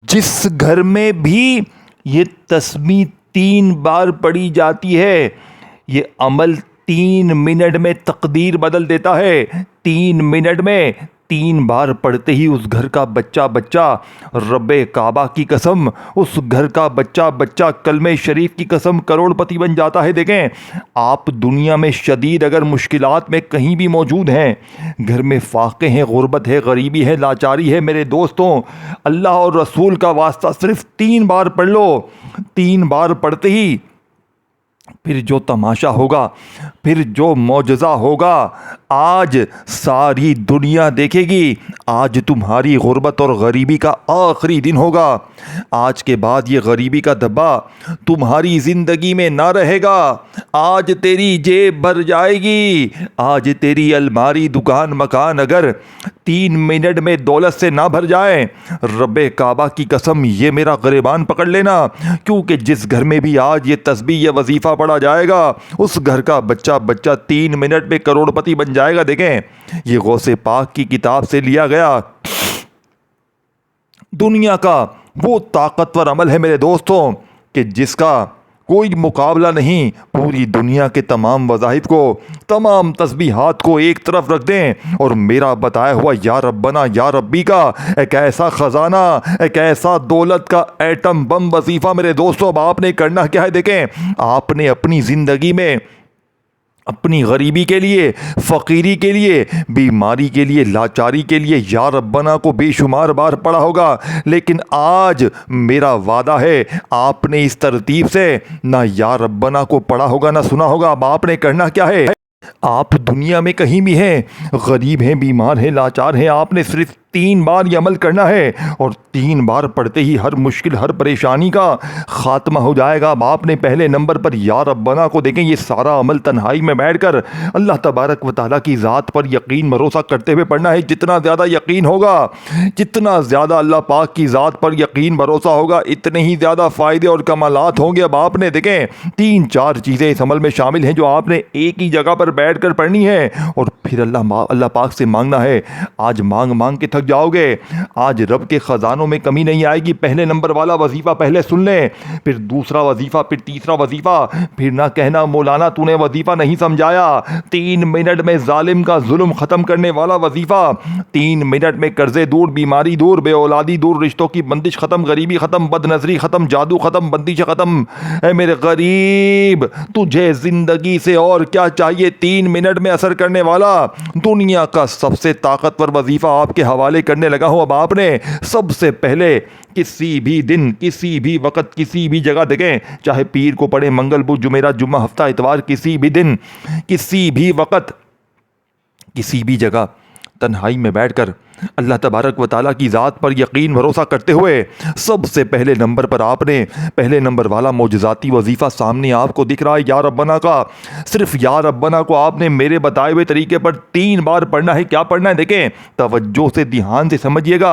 जिस घर में भी ये तस्बीह 3 बार पढ़ी जाती है, ये अमल 3 मिनट में तकदीर बदल देता है। 3 मिनट में 3 बार पढ़ते ही उस घर का बच्चा बच्चा, रब्बे काबा की कसम, उस घर का बच्चा बच्चा कलमे शरीफ की कसम करोड़पति बन जाता है। देखें, आप दुनिया में शदीद अगर मुश्किलात में कहीं भी मौजूद हैं, घर में फाके हैं, गुर्बत है, गरीबी है, लाचारी है, मेरे दोस्तों, अल्लाह और रसूल का वास्ता सिर्फ 3 बार पढ़ लो। 3 बार पढ़ते ही फिर जो तमाशा होगा, फिर जो मौजज़ा होगा, आज सारी दुनिया देखेगी। आज तुम्हारी गुर्बत और गरीबी का आखिरी दिन होगा। आज के बाद ये गरीबी का धब्बा तुम्हारी ज़िंदगी में ना रहेगा। आज तेरी जेब भर जाएगी। आज तेरी अलमारी, दुकान, मकान अगर 3 मिनट में दौलत से ना भर जाए, रब्बे काबा की कसम ये मेरा ग़रीबान पकड़ लेना, क्योंकि जिस घर में भी आज ये तस्बीह या वजीफ़ा पढ़ा जाएगा, उस घर का बच्चा बच्चा 3 मिनट में करोड़पति बन जाएगा। देखें, ये गौसे पाक की किताब से लिया गया दुनिया का वो ताकतवर अमल है मेरे दोस्तों, कि जिसका कोई मुकाबला नहीं। पूरी दुनिया के तमाम वज़ाहिफ को, तमाम तस्बीहात को एक तरफ रख दें और मेरा बताया हुआ या रब्बना या रब्बी का एक ऐसा ख़जाना, एक ऐसा दौलत का एटम बम वजीफ़ा मेरे दोस्तों, अब आपने करना क्या है? देखें, आपने अपनी ज़िंदगी में अपनी गरीबी के लिए, फ़कीरी के लिए, बीमारी के लिए, लाचारी के लिए या रब्बना को बेशुमार बार पढ़ा होगा, लेकिन आज मेरा वादा है आपने इस तरतीब से ना या रब्बना को पढ़ा होगा, ना सुना होगा। अब आपने करना क्या है? आप दुनिया में कहीं भी हैं, गरीब हैं, बीमार हैं, लाचार हैं, आपने सिर्फ 3 बार ये अमल करना है और 3 बार पढ़ते ही हर मुश्किल, हर परेशानी का ख़ात्मा हो जाएगा। अब आपने पहले नंबर पर या रब्बना को देखें, ये सारा अमल तन्हाई में बैठकर अल्लाह तबारक व तआला की ज़ात पर यकीन भरोसा करते हुए पढ़ना है। जितना ज़्यादा यकीन होगा, जितना ज़्यादा अल्लाह पाक की ज़ात पर यकीन भरोसा होगा, इतने ही ज़्यादा फ़ायदे और कमालात होंगे। अब आपने देखें 3-4 चीज़ें इस अमल में शामिल हैं जो आपने एक ही जगह पर बैठ कर पढ़नी है और फिर अल्लाह पाक से मांगना है। आज मांग मांग के थक जाओगे, आज रब के ख़जानों में कमी नहीं आएगी। पहले नंबर वाला वजीफ़ा पहले सुन लें, फिर दूसरा वजीफ़ा, फिर तीसरा वजीफ़ा, फिर ना कहना मौलाना तूने वजीफ़ा नहीं समझाया। 3 मिनट में जालिम का जुल्म ख़त्म करने वाला वजीफ़ा, 3 मिनट में कर्ज़े दूर, बीमारी दूर, बेऔलादी दूर, रिश्तों की बंदिश ख़त्म, गरीबी ख़त्म, बदनज़री ख़त्म, जादू ख़त्म, बंदिश ख़त्म। ऐ मेरे गरीब, तुझे ज़िंदगी से और क्या चाहिए? 3 मिनट में असर करने वाला दुनिया का सबसे ताकतवर वजीफ़ा आपके हवाले करने लगा हूं। अब आपने सबसे पहले किसी भी दिन, किसी भी वक्त, किसी भी जगह देखें, चाहे पीर को पढ़े, मंगल, बुध, जुमेरात, जुम्मा, हफ्ता, इतवार, किसी भी दिन, किसी भी वक्त, किसी भी जगह तन्हाई में बैठकर अल्लाह तबारक व ताला की ज़ात पर यकीन भरोसा करते हुए सबसे पहले नंबर पर आपने पहले नंबर वाला मौजज़ाती वजीफ़ा सामने आपको दिख रहा है, या रब्बना का। सिर्फ या रब्बना को आपने मेरे बताए हुए तरीके पर 3 बार पढ़ना है। क्या पढ़ना है? देखें, तवज्जो से, ध्यान से समझिएगा।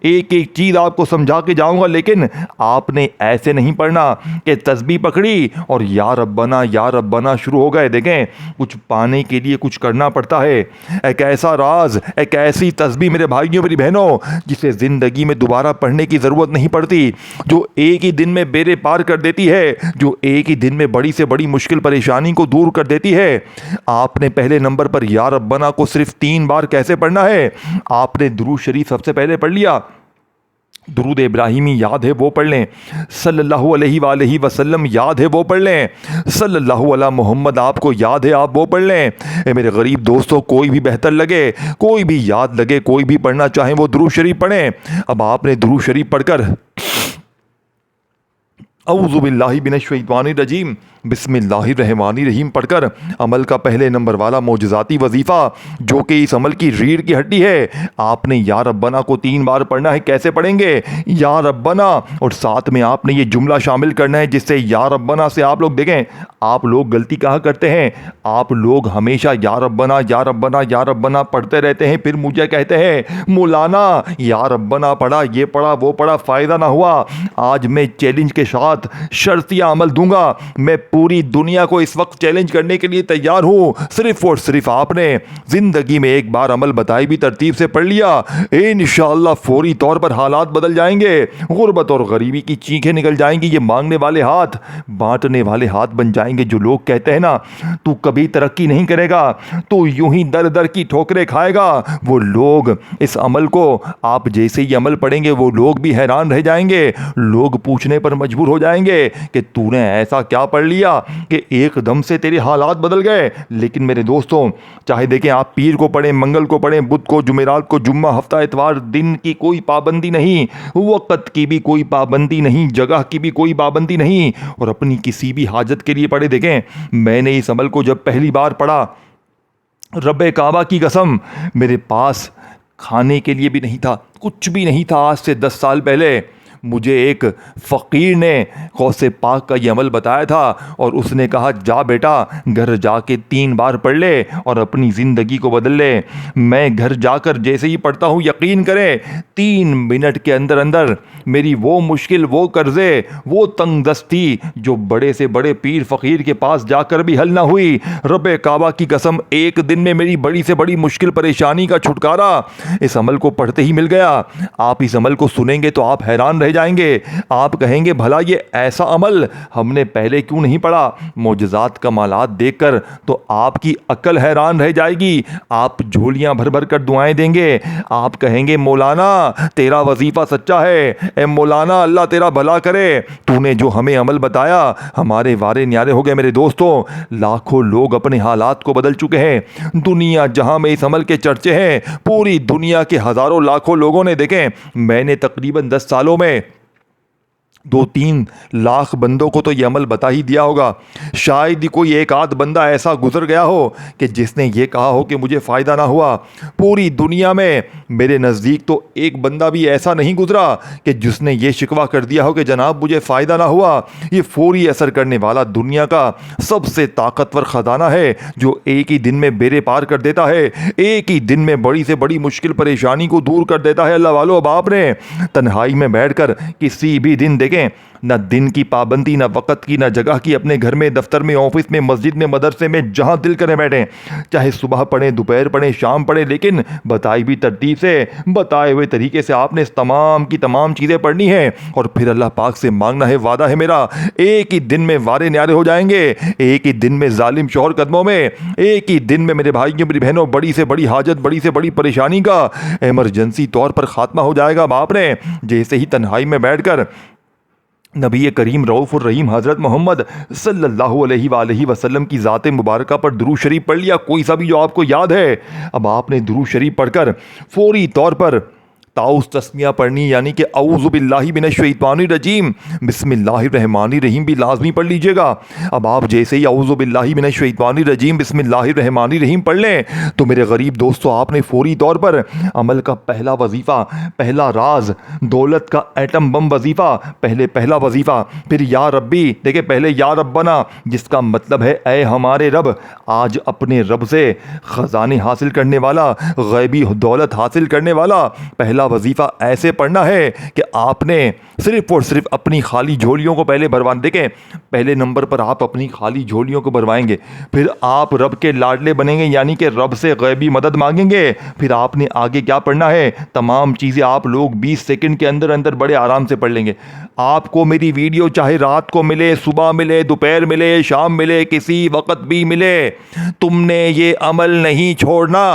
एक एक चीज़ आपको समझा के जाऊँगा, लेकिन आपने ऐसे नहीं पढ़ना कि तस्बीह पकड़ी और या रब्बना शुरू हो गए। देखें, कुछ पाने के लिए कुछ करना पड़ता है। एक ऐसा राज, एक ऐसी तस्बीह मेरे भाइयों, मेरी बहनों, जिसे ज़िंदगी में दोबारा पढ़ने की ज़रूरत नहीं पड़ती, जो एक ही दिन में बेड़े पार कर देती है, जो एक ही दिन में बड़ी से बड़ी मुश्किल परेशानी को दूर कर देती है। आपने पहले नंबर पर या रब्बना को सिर्फ 3 बार कैसे पढ़ना है? आपने दुरूद शरीफ सबसे पहले पढ़ लिया, दुरूद इब्राहिमी याद है वो पढ़ लें, सल्लल्लाहु अलैहि वसल्लम याद है वो पढ़ लें, सल्लल्लाहु अला मोहम्मद आपको याद है आप वो पढ़ लें। मेरे गरीब दोस्तों, कोई भी बेहतर लगे, कोई भी याद लगे, कोई भी पढ़ना चाहें वो दुरूद शरीफ पढ़ें। अब आपने दुरूद शरीफ पढ़कर औज़ु बिल्लाहि मिनश्शैतानिर रजीम बिस्मिल्लाहिर्रहमानिर्रहीम पढ़कर अमल का पहले नंबर वाला मौजज़ाती वजीफ़ा, जो कि इस अमल की रीढ़ की हड्डी है, आपने या रब्बना को 3 बार पढ़ना है। कैसे पढ़ेंगे? या रब्बना, और साथ में आपने ये जुमला शामिल करना है, जिससे या रब्बना से आप लोग देखें, आप लोग गलती कहाँ करते हैं? आप लोग हमेशा या रब्बना या रब्बना या रब्बना पढ़ते रहते हैं, फिर मुझे कहते हैं मौलाना या रब्बना पढ़ा, ये पढ़ा, वो पढ़ा, फ़ायदा ना हुआ। आज मैं चैलेंज के साथ साथ शर्तिया अमल दूंगा। मैं पूरी दुनिया को इस वक्त चैलेंज करने के लिए तैयार हूं। सिर्फ और सिर्फ आपने जिंदगी में एक बार अमल बताई भी तरतीब से पढ़ लिया, इंशाअल्लाह फौरी तौर पर हालात बदल जाएंगे। गुर्बत और गरीबी की चीखें निकल जाएंगी। ये मांगने वाले हाथ बांटने वाले हाथ बन जाएंगे। जो लोग कहते हैं ना तू कभी तरक्की नहीं करेगा, तू यूं ही दर दर की ठोकरें खाएगा, वो लोग इस अमल को आप जैसे ही अमल पढ़ेंगे वो लोग भी हैरान रह जाएंगे। लोग पूछने पर मजबूर हो जाएंगे कि तूने ऐसा क्या पढ़ लिया कि एकदम से तेरे हालात बदल गए। लेकिन मेरे दोस्तों, चाहे देखें आप पीर को पढ़ें, मंगल को पढ़ें, बुध को, जुमेरात को, जुम्मा, हफ्ता, इतवार, दिन की कोई पाबंदी नहीं, वक़्त की भी कोई पाबंदी नहीं, जगह की भी कोई पाबंदी नहीं, और अपनी किसी भी हाजत के लिए पढ़े। देखें मैंने इस अमल को जब पहली बार पढ़ा, रब्बे काबा की कसम, मेरे पास खाने के लिए भी नहीं था, कुछ भी नहीं था। आज से 10 साल पहले मुझे एक फ़कीर ने गौसे पाक का ये अमल बताया था और उसने कहा जा बेटा घर जाके 3 बार पढ़ ले और अपनी ज़िंदगी को बदल ले। मैं घर जाकर जैसे ही पढ़ता हूँ, यकीन करें 3 मिनट के अंदर अंदर मेरी वो मुश्किल, वो कर्ज़े, वो तंगदस्ती जो बड़े से बड़े पीर फ़कीर के पास जाकर भी हल ना हुई, रब्बे काबा की कसम एक दिन में मेरी बड़ी से बड़ी मुश्किल परेशानी का छुटकारा इस अमल को पढ़ते ही मिल गया। आप इस अमल को सुनेंगे तो आप हैरान रह जाएंगे। आप कहेंगे भला ये ऐसा अमल हमने पहले क्यों नहीं पढ़ा। मोजज़ात कमालात देखकर तो आपकी अक्ल हैरान रह जाएगी। आप झोलियां भर भर कर दुआएं देंगे। आप कहेंगे मौलाना तेरा वजीफा सच्चा है, ए मौलाना अल्लाह तेरा भला करे, तूने जो हमें अमल बताया हमारे वारे न्यारे हो गए। मेरे दोस्तों, लाखों लोग अपने हालात को बदल चुके हैं। दुनिया जहां में इस अमल के चर्चे हैं, पूरी दुनिया के हज़ारों लाखों लोगों ने देखें। मैंने तकरीबन 10 सालों में 2-3 लाख बंदों को तो ये अमल बता ही दिया होगा। शायद ही कोई एक आध बंदा ऐसा गुजर गया हो कि जिसने ये कहा हो कि मुझे फ़ायदा ना हुआ। पूरी दुनिया में मेरे नज़दीक तो एक बंदा भी ऐसा नहीं गुजरा कि जिसने ये शिकवा कर दिया हो कि जनाब मुझे फ़ायदा ना हुआ। ये फौरी असर करने वाला दुनिया का सबसे ताकतवर ख़जाना है जो एक ही दिन में बेड़े पार कर देता है, एक ही दिन में बड़ी से बड़ी मुश्किल परेशानी को दूर कर देता है। अल्लाह वालों, अब आपने तन्हाई में बैठकर किसी भी दिन देखें, ना दिन की पाबंदी, ना वक़्त की, ना जगह की, अपने घर में, दफ्तर में, ऑफिस में, मस्जिद में, मदरसे में, जहां दिल करे बैठें, चाहे सुबह पढ़ें, दोपहर पढ़ें, शाम पढ़ें, लेकिन बताई भी तरतीब से, बताए हुए तरीके से आपने इस तमाम की तमाम चीज़ें पढ़नी है और फिर अल्लाह पाक से मांगना है। वादा है मेरा, एक ही दिन में वारे न्यारे हो जाएंगे, एक ही दिन में जालिम शौहर कदमों में, एक ही दिन में मेरे भाइयों मेरी बहनों बड़ी से बड़ी हाजत, बड़ी से बड़ी परेशानी का एमरजेंसी तौर पर खात्मा हो जाएगा। अब आपने जैसे ही तन्हाई में बैठकर नबी करीम रऊफ़ुर रहीम हज़रत मोहम्मद सल्लल्लाहु अलैहि वसल्लम की ज़ात मुबारक पर दुरूद शरीफ पढ़ लिया, कोई सा भी जो आपको याद है। अब आपने दुरूद शरीफ पढ़कर फौरी तौर पर ताउस तस्मिया पढ़नी, यानी कि औज़ु बिल्लाहि मिनश शैतानिर रजीम बिस्मिल्लाहिर रहमानिर रहीम भी लाजमी पढ़ लीजिएगा। अब आप जैसे ही औज़ु बिल्लाहि मिनश शैतानिर रजीम बिस्मिल्लाहिर रहमानिर रहीम पढ़ लें तो मेरे गरीब दोस्तों, आपने फौरी तौर पर अमल का पहला वजीफ़ा, पहला राज, दौलत का एटम बम वजीफ़ा, पहला वजीफ़ा, फिर या रब्बी, देखिए पहले या रब्बना जिसका मतलब है ए हमारे रब। आज अपने रब से ख़जाने हासिल करने वाला, गैबी दौलत हासिल करने वाला पहला वजीफा ऐसे पढ़ना है कि आपने सिर्फ और सिर्फ अपनी खाली झोलियों को पहले भरवा, देखें पहले नंबर पर आप अपनी खाली झोलियों को भरवाएंगे, फिर आप रब के लाडले बनेंगे, यानी कि रब से गैबी मदद मांगेंगे। फिर आपने आगे क्या पढ़ना है, तमाम चीज़ें आप लोग 20 सेकंड के अंदर अंदर बड़े आराम से पढ़ लेंगे। आपको मेरी वीडियो चाहे रात को मिले, सुबह मिले, दोपहर मिले, शाम मिले, किसी वक्त भी मिले, तुमने ये अमल नहीं छोड़ना।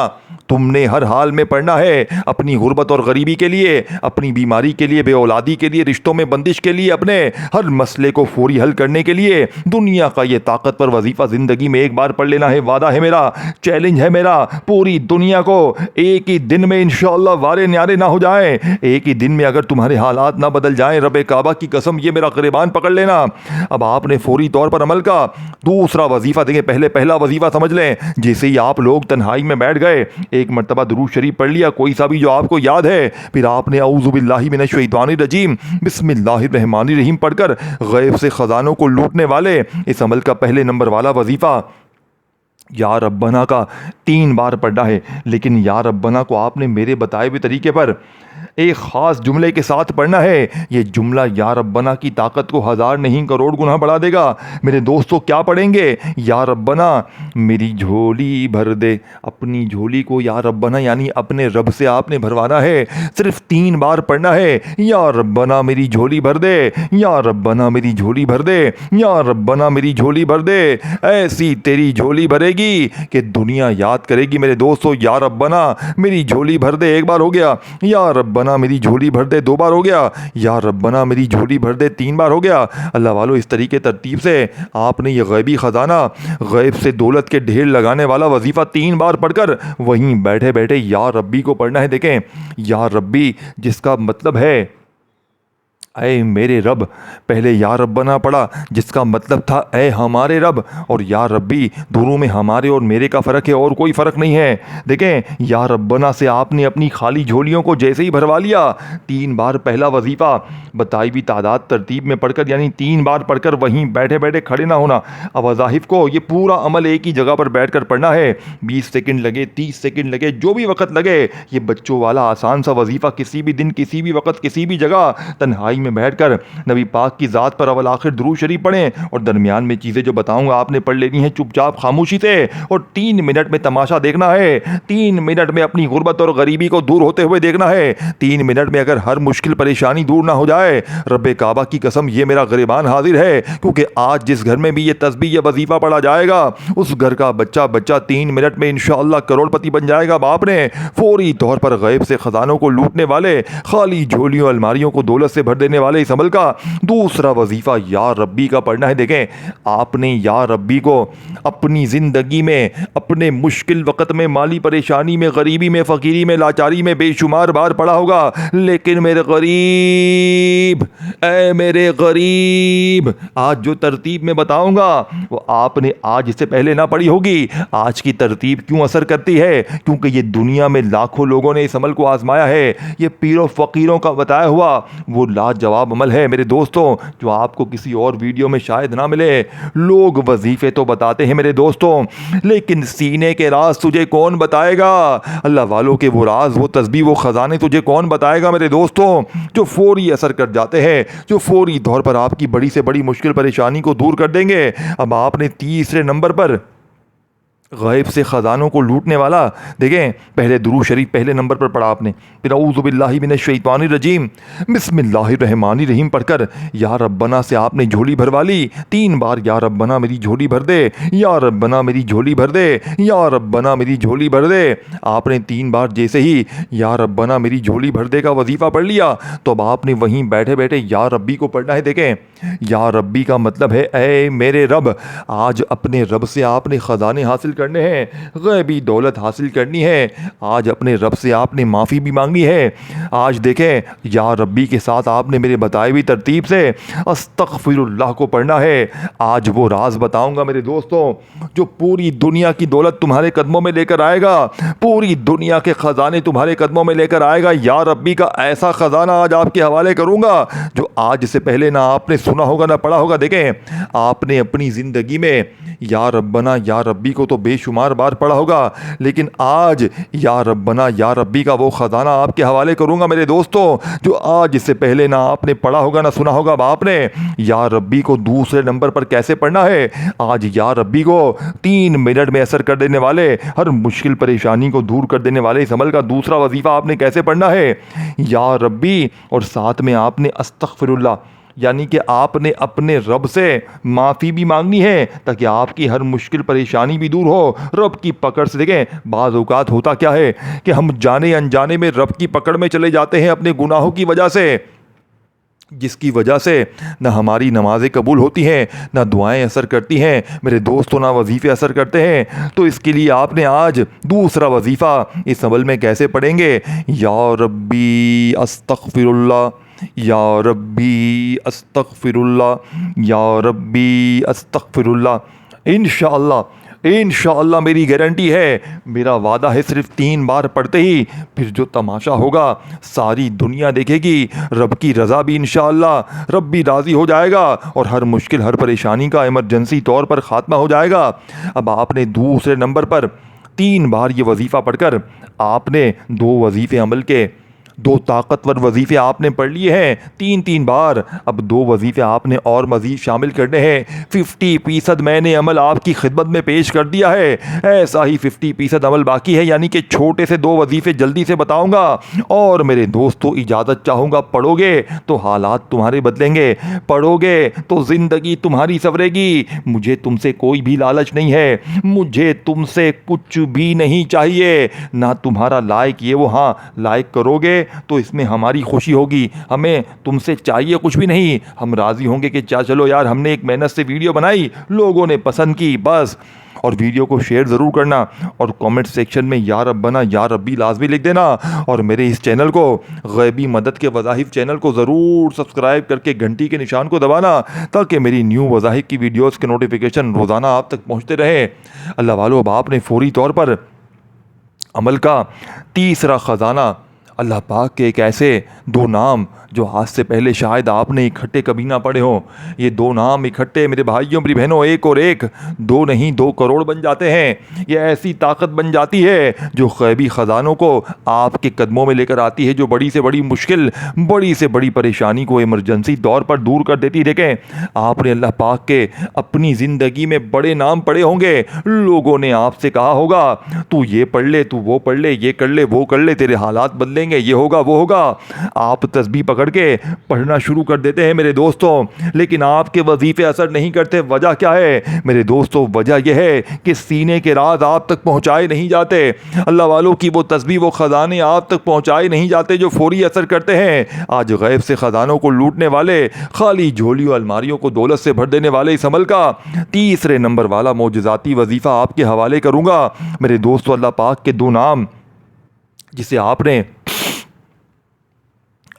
तुमने हर हाल में पढ़ना है, अपनी गुर्बत और गरीबी के लिए, अपनी बीमारी के लिए, बेऔलादी के लिए, रिश्तों में बंदिश के लिए, अपने हर मसले को फौरी हल करने के लिए दुनिया का ये ताकतवर वजीफ़ा ज़िंदगी में एक बार पढ़ लेना है। वादा है मेरा, चैलेंज है मेरा, पूरी दुनिया को एक ही दिन में इंशाअल्लाह वारे न्यारे ना हो जाए, एक ही दिन में अगर तुम्हारे हालात ना बदल जाएं, रब्बे काबा की कसम ये मेरा गिरबान पकड़ लेना। अब आपने फौरी तौर पर अमल का दूसरा वजीफ़ा, देंगे पहले पहला वजीफ़ा समझ लें। जैसे ही आप लोग तन्हाई में बैठ गए, एक मरतबा दुरूद शरीफ पढ़ लिया, कोई सा भी जो आपको याद है, फिर आपने औज़ु बिल्लाहि मिनश शैतानिर रजीम बिस्मिल्लाहिर रहमानिर रहीम पढ़कर गैब से ख़जानों को लूटने वाले इस अमल का पहले नंबर वाला वजीफ़ा या रब्बना का 3 बार पढ़ना है। लेकिन या रब्बना को आपने मेरे बताए हुए तरीके पर एक ख़ास जुमले के साथ पढ़ना है। ये जुमला या रब्बना की ताकत को हज़ार नहीं करोड़ गुना बढ़ा देगा। मेरे दोस्तों क्या पढ़ेंगे? या रब्बना मेरी झोली भर दे। अपनी झोली को या रब्बना यानी अपने रब से आपने भरवाना है। सिर्फ 3 बार पढ़ना है, या रब्बना मेरी झोली भर दे, या रब्बना मेरी झोली भर दे, या रब्बना मेरी झोली भर दे। ऐसी तेरी झोली भरेगी कि दुनिया याद करेगी। मेरे दोस्तों या रब्बना मेरी झोली भर दे 1 बार हो गया, या रब्बना मेरी झोली भर दे 2 बार हो गया, या रब्बना मेरी झोली भर दे 3 बार हो गया। अल्लाह वालों, इस तरीके तरतीब से आपने ये गैबी ख़जाना, गैब से दौलत के ढेर लगाने वाला वजीफ़ा 3 बार पढ़कर वहीं बैठे बैठे या रब्बी को पढ़ना है। देखें, या रब्बी जिसका मतलब है ऐ मेरे रब, पहले या रब्बना पढ़ा जिसका मतलब था ऐ हमारे रब, और या रब्बी दोनों में हमारे और मेरे का फ़र्क है और कोई फ़र्क नहीं है। देखें, या रब्बना से आपने अपनी खाली झोलियों को जैसे ही भरवा लिया, 3 बार पहला वजीफ़ा बताई हुई तादाद तरतीब में पढ़कर, यानी 3 बार पढ़कर वहीं बैठे बैठे खड़े ना होना। अब वज़ाहिफ को ये पूरा अमल एक ही जगह पर बैठ कर पढ़ना है। 20 सेकंड लगे, 30 सेकंड लगे, जो भी वक़्त लगे, ये बच्चों वाला आसान सा वजीफ़ा किसी भी दिन, किसी भी वक़्त, किसी भी जगह तन्हाई में बैठकर नबी पाक की ज़ात पर अवल आखिर दुरूद शरीफ पढ़ें, और दरमियान में चीज़ें जो बताऊंगा आपने पढ़ लेनी है चुपचाप खामोशी से, और 3 मिनट में तमाशा देखना है। 3 मिनट में अपनी गुर्बत और गरीबी को दूर होते हुए देखना है। 3 मिनट में अगर हर मुश्किल परेशानी दूर ना हो जाए, रब्बे काबा की कसम ये मेरा ग़रीबान हाजिर है, क्योंकि आज जिस घर में भी ये तस्बीह या वजीफ़ा पढ़ा जाएगा, उस घर का बच्चा 3 मिनट में इंशाअल्लाह करोड़पति बन जाएगा। बाप ने फौरी तौर पर गैब से ख़जानों को लूटने वाले, खाली झोलियों अलमारियों को दौलत से भर देने वाले इस अमल का दूसरा वजीफा या रब्बी का पढ़ना है। देखें, आपने या रब्बी को अपनी ज़िंदगी में, अपने मुश्किल वक़्त में, माली परेशानी में, गरीबी में, फ़कीरी में, लाचारी में बेशुमार बार पढ़ा होगा, लेकिन मेरे गरीब, ऐ मेरे गरीब, आज जो तरतीब में बताऊंगा वो आपने आज इससे पहले ना पढ़ी होगी। आज की तरतीब क्यों असर करती है? क्योंकि ये दुनिया में लाखों लोगों ने इस अमल को आजमाया है। ये पीरों फ़कीरों का बताया हुआ वो लाजवाब अमल है मेरे दोस्तों, जो आपको किसी और वीडियो में शायद ना मिले। लोग वजीफे तो बताते हैं मेरे दोस्तों, लेकिन सीने के राज तुझे कौन बताएगा? अल्लाह वालों के वो राज, वो तस्बीह, वो ख़जाने तुझे कौन बताएगा मेरे दोस्तों, जो फौरी असर कर जाते हैं, जो फौरी तौर पर आपकी बड़ी से बड़ी मुश्किल परेशानी को दूर कर देंगे। अब आपने तीसरे नंबर पर गैब से ख़जानों को लूटने वाला, देखें, पहले दुरूद शरीफ पहले नंबर पर पढ़ा आपने, फिर औज़ु बिल्लाहि मिनश शैतानिर रजीम बिस्मिल्लाहिर रहमानिर रहीम पढ़कर या रब्बना से आपने झोली भरवा ली। 3 बार या रब्बना मेरी झोली भर दे, या रब्बना मेरी झोली भर दे, या रब्बना मेरी झोली भर दे। आपने 3 बार जैसे ही या रब्बना मेरी झोली भर दे का वजीफ़ा पढ़ लिया, तो अब आपने वहीं बैठे बैठे या रब्बी को पढ़ना है। देखें, या रब्बी का मतलब है ऐ मेरे रब। आज अपने रब से आपने ख़जाने हासिल करने हैं, गैबी दौलत हासिल करनी है। आज अपने रब से आपने माफ़ी भी मांगनी है। आज देखें, या रब्बी के साथ आपने मेरे बताई हुई तरतीब से अस्तग़फिरुल्लाह को पढ़ना है। आज वो राज बताऊंगा मेरे दोस्तों, जो पूरी दुनिया की दौलत तुम्हारे कदमों में लेकर आएगा, पूरी दुनिया के ख़जाने तुम्हारे कदमों में लेकर आएगा। या रब्बी का ऐसा ख़जाना आज आपके हवाले करूँगा जो आज से पहले ना आपने सुना होगा ना पढ़ा होगा। देखें, आपने अपनी ज़िंदगी में या रब्बना या रब्बी को तो बेशुमार बार पढ़ा होगा, लेकिन आज या रब्बना या रब्बी का वो ख़जाना आपके हवाले करूँगा मेरे दोस्तों, जो आज इससे पहले ना आपने पढ़ा होगा ना सुना होगा। आपने या रब्बी को दूसरे नंबर पर कैसे पढ़ना है? आज या रब्बी को 3 मिनट में असर कर देने वाले, हर मुश्किल परेशानी को दूर कर देने वाले इस अमल का दूसरा वजीफ़ा आपने कैसे पढ़ना है? या रब्बी, और साथ में आपने अस्तग़फिरुल्लाह, यानी कि आपने अपने रब से माफ़ी भी मांगनी है, ताकि आपकी हर मुश्किल परेशानी भी दूर हो। रब की पकड़ से, देखें, बाज़ औक़ात होता क्या है कि हम जाने अनजाने में रब की पकड़ में चले जाते हैं अपने गुनाहों की वजह से, जिसकी वजह से न हमारी नमाज़ें कबूल होती हैं, न दुआएं असर करती हैं मेरे दोस्तों, ना वजीफ़े असर करते हैं। तो इसके लिए आपने आज दूसरा वजीफ़ा इस अमल में कैसे पढ़ेंगे? या रब्बी अस्तग़फिरुल्लाह, या रब्बी अस्तग़फिरुल्लाह, या रब्बी अस्तग़फिरुल्लाह। इंशाअल्लाह मेरी गारंटी है, मेरा वादा है, सिर्फ 3 बार पढ़ते ही फिर जो तमाशा होगा सारी दुनिया देखेगी। रब की रज़ा भी इंशाअल्लाह, रब भी राज़ी हो जाएगा, और हर मुश्किल, हर परेशानी का इमरजेंसी तौर पर ख़ात्मा हो जाएगा। अब आपने दूसरे नंबर पर 3 बार ये वजीफ़ा पढ़कर आपने 2 वजीफ़े अमल के 2 ताकतवर वजीफ़े आपने पढ़ लिए हैं 3-3 बार। अब 2 वजीफ़े आपने और मज़ीद शामिल करने हैं। 50% मैंने अमल आपकी खिदमत में पेश कर दिया है, ऐसा ही 50% अमल बाकी है, यानी कि छोटे से 2 वजीफ़े जल्दी से बताऊंगा। और मेरे दोस्तों इजाज़त चाहूँगा, पढ़ोगे तो हालात तुम्हारे बदलेंगे, पढ़ोगे तो ज़िंदगी तुम्हारी संवरेगी। मुझे तुमसे कोई भी लालच नहीं है, मुझे तुमसे कुछ भी नहीं चाहिए, ना तुम्हारा लाइक ये वो। हाँ, लाइक करोगे तो इसमें हमारी खुशी होगी, हमें तुमसे चाहिए कुछ भी नहीं। हम राज़ी होंगे कि चलो यार, हमने एक मेहनत से वीडियो बनाई, लोगों ने पसंद की, बस। और वीडियो को शेयर ज़रूर करना और कमेंट सेक्शन में या रब्बना या रब्बी लाजमी लिख देना। और मेरे इस चैनल को, गैबी मदद के वज़ाइफ चैनल को ज़रूर सब्सक्राइब करके घंटी के निशान को दबाना, ताकि मेरी न्यू वज़ाइफ की वीडियोस के नोटिफिकेशन रोज़ाना आप तक पहुँचते रहे। अल्लाह वालों, अब आपने फौरी तौर पर अमल का तीसरा ख़जाना, अल्लाह पाक के एक ऐसे 2 नाम जो आज से पहले शायद आपने इकट्ठे कभी ना पढ़े हों। ये 2 नाम इकट्ठे मेरे भाइयों मेरी बहनों, 1 और 1 2 नहीं 2 करोड़ बन जाते हैं। ये ऐसी ताकत बन जाती है जो ग़ैबी ख़जानों को आपके कदमों में लेकर आती है, जो बड़ी से बड़ी मुश्किल, बड़ी से बड़ी परेशानी को इमरजेंसी तौर पर दूर कर देती। देखें, आपने अल्लाह पाक के अपनी ज़िंदगी में बड़े नाम पढ़े होंगे, लोगों ने आपसे कहा होगा तू ये पढ़ ले, तू वो पढ़ ले, ये कर ले, वो कर ले, तेरे हालात बदलेंगे, ये होगा वो होगा। आप तस्बीह पकड़ के पढ़ना शुरू कर देते हैं मेरे दोस्तों, लेकिन आपके वजीफे असर नहीं करते। वजह क्या है मेरे दोस्तों? वजह यह है कि सीने के राज आप तक पहुंचाए नहीं जाते। अल्लाह वालों की वो तस्बीह, वो खजाने आप तक पहुंचाए नहीं जाते जो फौरी असर करते हैं। आज गैब से खजानों को लूटने वाले, खाली झोलियों अलमारियों को दौलत से भर देने वाले इस अमल का तीसरे नंबर वाला मोजज़ाती वजीफा आपके हवाले करूंगा मेरे दोस्तों। अल्लाह पाक के 2 नाम जिसे आपने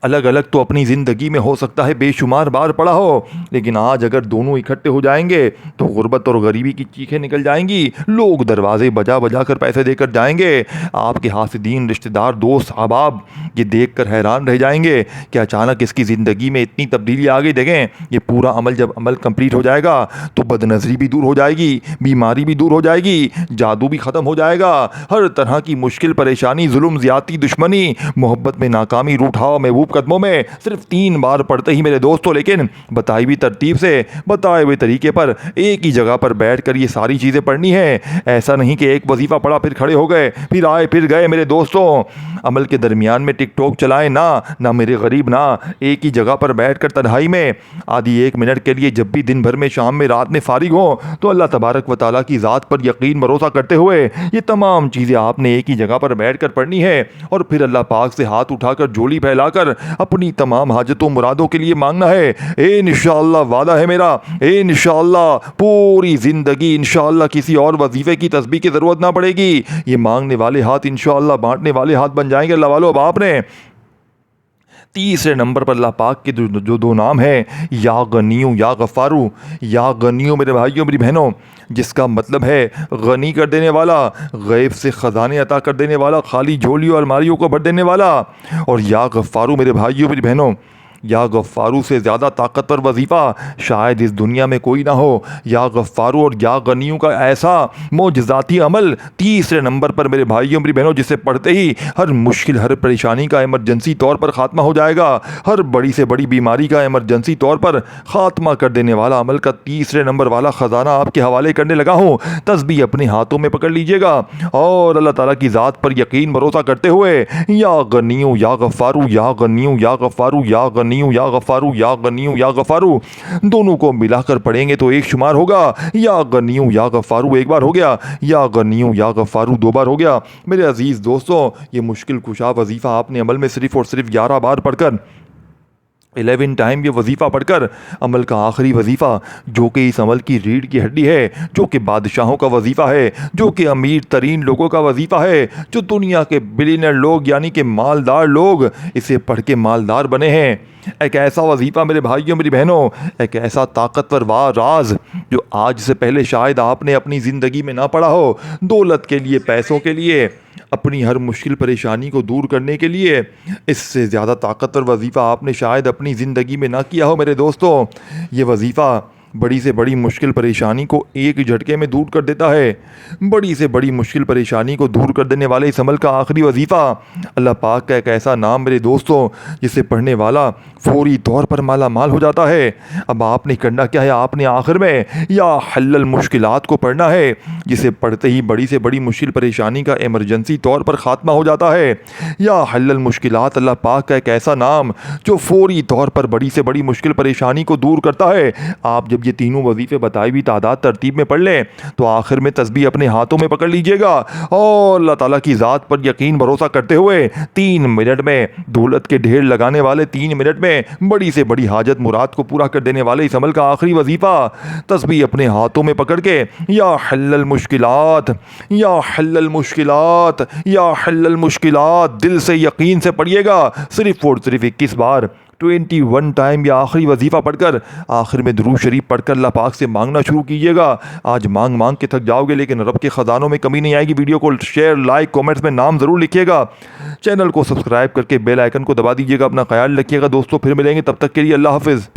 अलग अलग तो अपनी ज़िंदगी में हो सकता है बेशुमार बार पढ़ा हो, लेकिन आज अगर दोनों इकट्ठे हो जाएंगे तो गुर्बत और गरीबी की चीखें निकल जाएंगी। लोग दरवाजे बजा बजा कर पैसे देकर जाएंगे। आपके हासिदीन, रिश्तेदार, दोस्त, अहबाब ये देख कर हैरान रह जाएंगे कि अचानक इसकी ज़िंदगी में इतनी तब्दीली आ गई। देखें, ये पूरा अमल जब अमल कंप्लीट हो जाएगा तो बदनज़री भी दूर हो जाएगी, बीमारी भी दूर हो जाएगी, जादू भी ख़त्म हो जाएगा। हर तरह की मुश्किल, परेशानी, जुल्म, ज़्यादती, दुश्मनी, मोहब्बत में नाकामी, रूठाव, महबूब कदमों में सिर्फ 3 बार पढ़ते ही मेरे दोस्तों, लेकिन बताई हुई तरतीब से, बताए हुए तरीके पर एक ही जगह पर बैठ कर ये सारी चीज़ें पढ़नी है। ऐसा नहीं कि एक वजीफा पढ़ा फिर खड़े हो गए, फिर आए फिर गए। मेरे दोस्तों, अमल के दरमियान में टिकटॉक चलाएं ना मेरे गरीब, ना। एक ही जगह पर बैठ कर तन्हाई में आधी 1 मिनट के लिए जब भी दिन भर में, शाम में, रात में फारिग हो तो अल्लाह तबारक व तआला की ज़ात पर यकीन भरोसा करते हुए ये तमाम चीज़ें आपने एक ही जगह पर बैठ कर पढ़नी है। और फिर अल्लाह पाक से हाथ उठाकर, झोली फैलाकर अपनी तमाम हाजतों मुरादों के लिए मांगना है। इंशाअल्लाह वादा है मेरा, इंशाअल्लाह पूरी ज़िंदगी इंशाअल्लाह किसी और वजीफे की तस्बीह की ज़रूरत ना पड़ेगी। ये मांगने वाले हाथ इंशाअल्लाह बांटने वाले हाथ बन जाएंगे। अल्लाह वालों, अब आपने तीसरे नंबर पर अल्लाह पाक के जो 2 नाम हैं, या गनियू या गफ़ारू। या गनियू मेरे भाइयों मेरी बहनों, जिसका मतलब है गनी कर देने वाला, गैब से ख़जाने अता कर देने वाला, खाली झोलियों और अलमारियों को भर देने वाला। और या गफ़ारू मेरे भाइयों मेरी बहनों, या गफ़ारू से ज़्यादा ताकतवर वजीफ़ा शायद इस दुनिया में कोई ना हो। या गफ़ारू और या गनियों का ऐसा मोजज़ाती अमल तीसरे नंबर पर मेरे भाइयों मेरी बहनों, जिसे पढ़ते ही हर मुश्किल, हर परेशानी का इमरजेंसी तौर पर ख़ात्मा हो जाएगा। हर बड़ी से बड़ी बीमारी का इमरजेंसी तौर पर ख़ात्मा कर देने वाला अमल का तीसरे नंबर वाला ख़जाना आपके हवाले करने लगा हूँ। तस्बीह अपने हाथों में पकड़ लीजिएगा और अल्लाह ताला की ज़ात पर यकीन भरोसा करते हुए या गनियू या गफ़ारू, या गनियू या गफ़ारू, या गनियू या गफ़ारू, या गनियू या गफ़ारू, दोनों को मिलाकर पढ़ेंगे तो एक शुमार होगा। या गनियू या गफ़ारू 1 बार हो गया, या गनियू या गफ़ारू 2 बार हो गया। मेरे अजीज़ दोस्तों, ये मुश्किल कुशा वजीफ़ा आपने अमल में सिर्फ़ और सिर्फ 11 बार पढ़कर, 11 टाइम ये वजीफ़ा पढ़कर, अमल का आखिरी वजीफ़ा जो कि इस अमल की रीढ़ की हड्डी है, जो कि बादशाहों का वजीफ़ा है, जो कि अमीर तरीन लोगों का वजीफ़ा है, जो दुनिया के बिलियनर लोग यानी कि मालदार लोग इसे पढ़ के मालदार बने हैं। एक ऐसा वजीफ़ा मेरे भाइयों मेरी बहनों, एक ऐसा ताकतवर राज जो आज से पहले शायद आपने अपनी ज़िंदगी में ना पढ़ा हो। दौलत के लिए, पैसों के लिए, अपनी हर मुश्किल परेशानी को दूर करने के लिए इससे ज़्यादा ताकतवर वजीफ़ा आपने शायद अपनी ज़िंदगी में ना किया हो। मेरे दोस्तों, ये वजीफ़ा बड़ी से बड़ी मुश्किल परेशानी को एक ही झटके में दूर कर देता है। बड़ी से बड़ी मुश्किल परेशानी को दूर कर देने वाले इस अमल का आखिरी वजीफ़ा अल्लाह पाक का एक ऐसा नाम मेरे दोस्तों जिसे पढ़ने वाला फौरी तौर पर माला माल हो जाता है। अब आपने करना क्या है, आपने आखिर में या हल्लल मुश्किलात को पढ़ना है, जिसे पढ़ते ही बड़ी से बड़ी मुश्किल परेशानी का इमरजेंसी तौर पर ख़ात्मा हो जाता है। या हल्लल मुश्किलात अल्लाह पाक का एक ऐसा नाम जो फौरी तौर पर बड़ी से बड़ी मुश्किल परेशानी को दूर करता है। आप जब ये तीनों वजीफ़े बताई हुई तादाद तरतीब में पढ़ लें तो आखिर में तस्बीह अपने हाथों में पकड़ लीजिएगा और अल्लाह ताला की ज़ात पर यकीन भरोसा करते हुए 3 मिनट में दौलत के ढेर लगाने वाले 3 मिनट में बड़ी से बड़ी हाजत मुराद को पूरा कर देने वाले इस अमल का आखिरी वजीफ़ा तस्बीह अपने हाथों में पकड़ के या हल्लल मुश्किलात या हल्लल मुश्किलात या हल्लल मुश्किलात दिल से यकीन से पढ़िएगा। सिर्फ और सिर्फ 21 बार 21 टाइम या आखिरी वजीफ़ा पढ़कर आखिर में दुरूद शरीफ पढ़कर अल्लाह पाक से मांगना शुरू कीजिएगा। आज मांग मांग के थक जाओगे लेकिन रब के ख़जानों में कमी नहीं आएगी। वीडियो को शेयर, लाइक, कमेंट्स में नाम ज़रूर लिखिएगा। चैनल को सब्सक्राइब करके बेल आइकन को दबा दीजिएगा। अपना ख्याल रखिएगा दोस्तों, फिर मिलेंगे, तब तक के लिए अल्लाह हाफिज़।